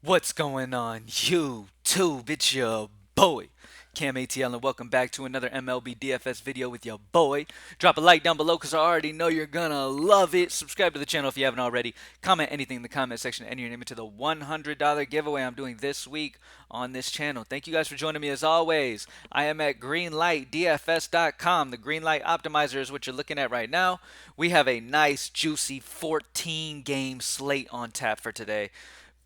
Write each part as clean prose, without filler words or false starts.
What's going on, YouTube? It's your boy, CamATL, and welcome back to another MLB DFS video with your boy. Drop a like down below because I already know you're gonna love it. Subscribe to the channel if you haven't already. Comment anything in the comment section, enter your name into the $100 giveaway I'm doing this week on this channel. Thank you guys for joining me as always. I am at GreenLightDFS.com. The Greenlight Optimizer is what you're looking at right now. We have a nice, juicy 14-game slate on tap for today.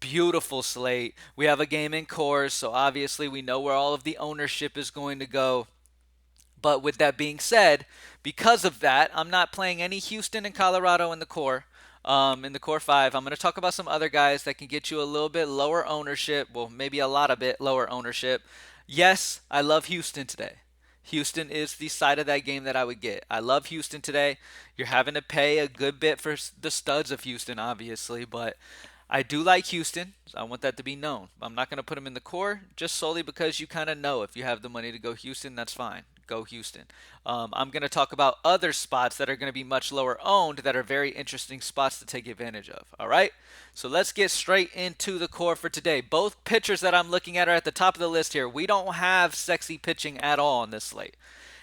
Beautiful slate. We have a game in course, so obviously we know where all of the ownership is going to go. But with that being said, because of that, I'm not playing any Houston and Colorado in the core. In the core five, I'm going to talk about some other guys that can get you a little bit lower ownership. Well, maybe a lot of bit lower ownership. Yes, I love Houston today. Houston is the side of that game that I would get. I love Houston today. You're having to pay a good bit for the studs of Houston, obviously, but I do like Houston. I want that to be known. I'm not going to put him in the core just solely because you kind of know if you have the money to go Houston, that's fine. Go Houston. I'm going to talk about other spots that are going to be much lower owned that are very interesting spots to take advantage of. All right? So let's get straight into the core for today. Both pitchers that I'm looking at are at the top of the list here. We don't have sexy pitching at all on this slate.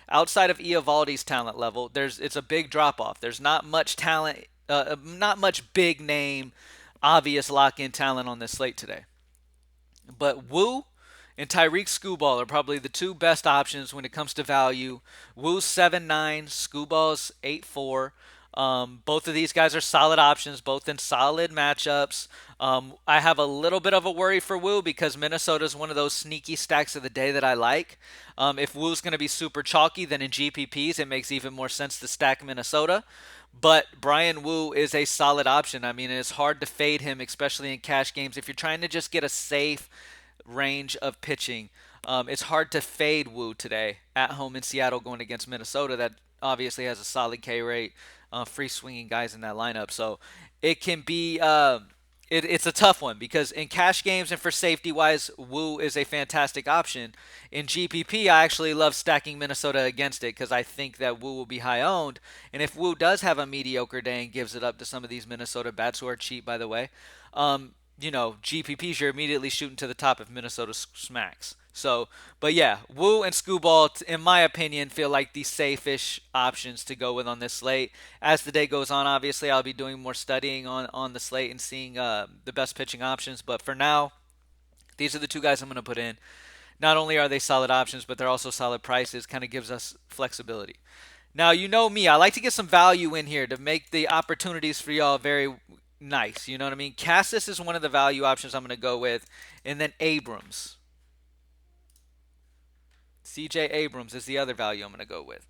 Outside of Eovaldi's talent level, it's a big drop off. There's not much talent, not much big name obvious lock-in talent on this slate today. But Wu and Tyreek Skubal are probably the two best options when it comes to value. Wu's 7.9, Skubal's 8.4. Both of these guys are solid options, both in solid matchups. I have a little bit of a worry for Wu because Minnesota is one of those sneaky stacks of the day that I like. If Wu's going to be super chalky, then in GPPs it makes even more sense to stack Minnesota. But Brian Wu is a solid option. I mean, it's hard to fade him, especially in cash games. If you're trying to just get a safe range of pitching, it's hard to fade Wu today at home in Seattle going against Minnesota that obviously has a solid K rate, free swinging guys in that lineup. So it can be it's a tough one because in cash games and for safety wise, Wu is a fantastic option. In GPP, I actually love stacking Minnesota against it because I think that Wu will be high owned. And if Wu does have a mediocre day and gives it up to some of these Minnesota bats who are cheap, by the way, GPPs, you're immediately shooting to the top if Minnesota smacks. So, but yeah, Wu and Skubal, in my opinion, feel like the safe-ish options to go with on this slate. As the day goes on, obviously, I'll be doing more studying on the slate and seeing the best pitching options. But for now, these are the two guys I'm going to put in. Not only are they solid options, but they're also solid prices. Kind of gives us flexibility. Now, you know me, I like to get some value in here to make the opportunities for y'all very nice. You know what I mean? Cassis is one of the value options I'm going to go with. And then Abrams. CJ Abrams is the other value I'm going to go with.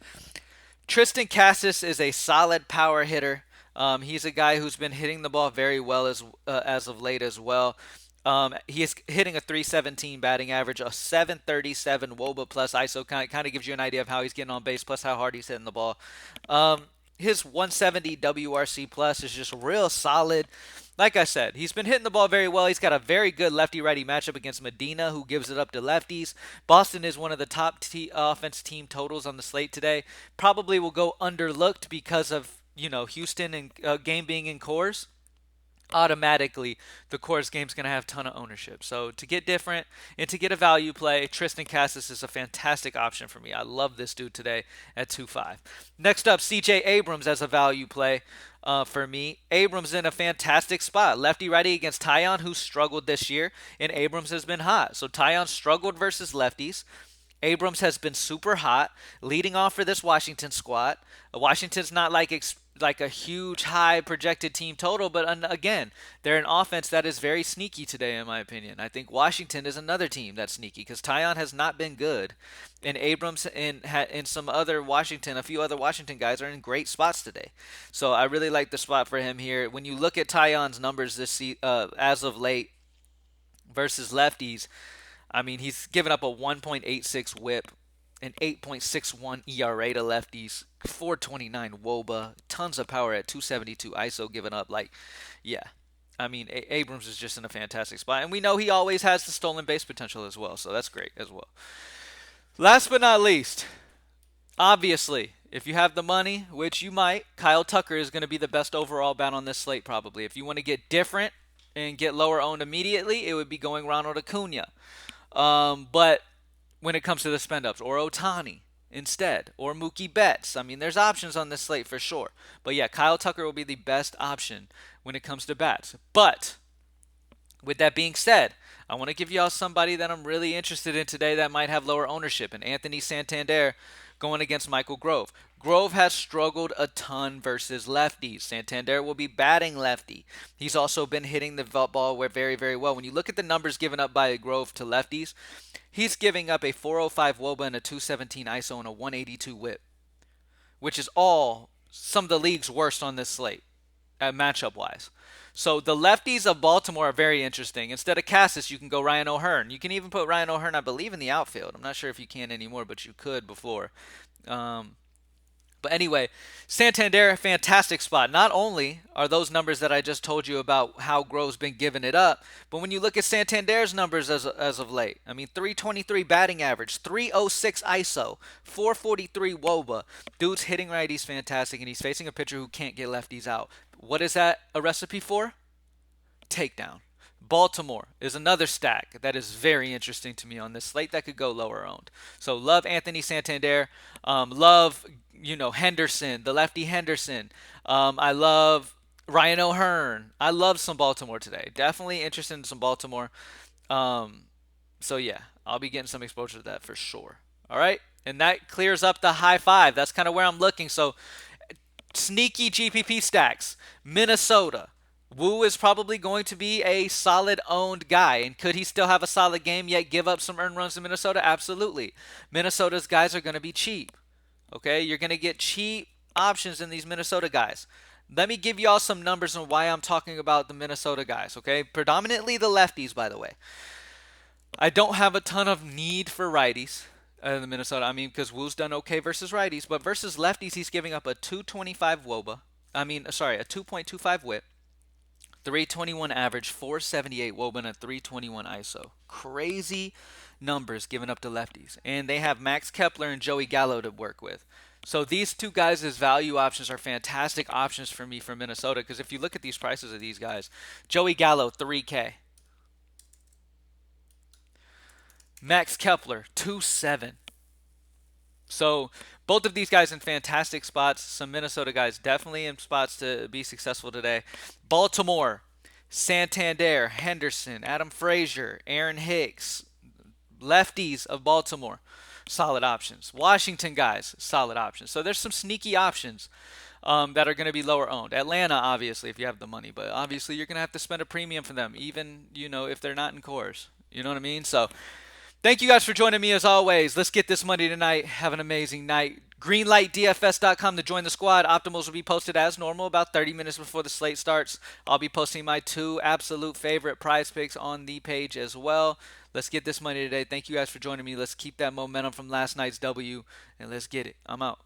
Tristan Cassis is a solid power hitter. He's a guy who's been hitting the ball very well as of late as well. He is hitting a 317 batting average, a 737 WOBA plus ISO. Kind of gives you an idea of how he's getting on base, plus how hard he's hitting the ball. His 170 WRC plus is just real solid. Like I said, he's been hitting the ball very well. He's got a very good lefty-righty matchup against Medina, who gives it up to lefties. Boston is one of the top offense team totals on the slate today. Probably will go underlooked because of Houston and game being in cores. Automatically, the Coors game's going to have a ton of ownership. So to get different and to get a value play, Tristan Cassis is a fantastic option for me. I love this dude today at 2.5. Next up, CJ Abrams as a value play for me. Abrams in a fantastic spot. Lefty-righty against Tyon, who struggled this year, and Abrams has been hot. So Tyon struggled versus lefties. Abrams has been super hot, leading off for this Washington squad. Washington's not like a huge high projected team total, but again, they're an offense that is very sneaky today, in my opinion. I think Washington is another team that's sneaky because Tyon has not been good, and Abrams and some other a few other Washington guys are in great spots today. So I really like the spot for him here. When you look at Tyon's numbers as of late versus lefties, I mean, he's given up a 1.86 whip, an 8.61 ERA to lefties, 429 WOBA, tons of power at 272 ISO given up. Yeah. I mean, Abrams is just in a fantastic spot. And we know he always has the stolen base potential as well, so that's great as well. Last but not least, obviously, if you have the money, which you might, Kyle Tucker is going to be the best overall bat on this slate probably. If you want to get different, and get lower owned immediately, it would be going Ronald Acuna. But when it comes to the spend ups, or Otani instead, or Mookie Betts, I mean, there's options on this slate for sure. But yeah, Kyle Tucker will be the best option when it comes to bats. But with that being said, I want to give y'all somebody that I'm really interested in today that might have lower ownership, and Anthony Santander going against Michael Grove. Grove has struggled a ton versus lefties. Santander will be batting lefty. He's also been hitting the ball very, very well. When you look at the numbers given up by Grove to lefties, he's giving up a 405 WOBA and a 217 ISO and a 182 whip, which is all some of the league's worst on this slate, matchup-wise. So the lefties of Baltimore are very interesting. Instead of Cassis, you can go Ryan O'Hearn. You can even put Ryan O'Hearn, I believe, in the outfield. I'm not sure if you can anymore, but you could before. But anyway, Santander, fantastic spot. Not only are those numbers that I just told you about how Grove's been giving it up, but when you look at Santander's numbers as of late, I mean, 323 batting average, 306 ISO, 443 WOBA. Dude's hitting righties fantastic, and he's facing a pitcher who can't get lefties out. What is that a recipe for? Takedown. Baltimore is another stack that is very interesting to me on this slate that could go lower owned. So love Anthony Santander. Love, Henderson, the lefty Henderson. I love Ryan O'Hearn. I love some Baltimore today. Definitely interested in some Baltimore. So yeah, I'll be getting some exposure to that for sure. All right. And that clears up the high five. That's kind of where I'm looking. So sneaky GPP stacks. Minnesota. Wu is probably going to be a solid owned guy. And could he still have a solid game yet give up some earned runs to Minnesota? Absolutely. Minnesota's guys are going to be cheap. Okay, you're going to get cheap options in these Minnesota guys. Let me give y'all some numbers on why I'm talking about the Minnesota guys. Okay, predominantly the lefties, by the way. I don't have a ton of need for righties in the Minnesota. I mean, because Wu's done okay versus righties. But versus lefties, he's giving up a 225 WOBA. A 2.25 whip. 321 average, 478 WOBA, and a 321 ISO. Crazy numbers given up to lefties. And they have Max Kepler and Joey Gallo to work with. So these two guys as value options are fantastic options for me for Minnesota, because if you look at these prices of these guys, Joey Gallo, 3K. Max Kepler, 2.7. So both of these guys in fantastic spots. Some Minnesota guys definitely in spots to be successful today. Baltimore, Santander, Henderson, Adam Frazier, Aaron Hicks, lefties of Baltimore, solid options. Washington guys, solid options. So there's some sneaky options that are going to be lower owned. Atlanta, obviously, if you have the money, but obviously you're going to have to spend a premium for them, even if they're not in cores. You know what I mean? So thank you guys for joining me as always. Let's get this money tonight. Have an amazing night. GreenlightDFS.com to join the squad. Optimals will be posted as normal about 30 minutes before the slate starts. I'll be posting my 2 absolute favorite prize picks on the page as well. Let's get this money today. Thank you guys for joining me. Let's keep that momentum from last night's W, and let's get it. I'm out.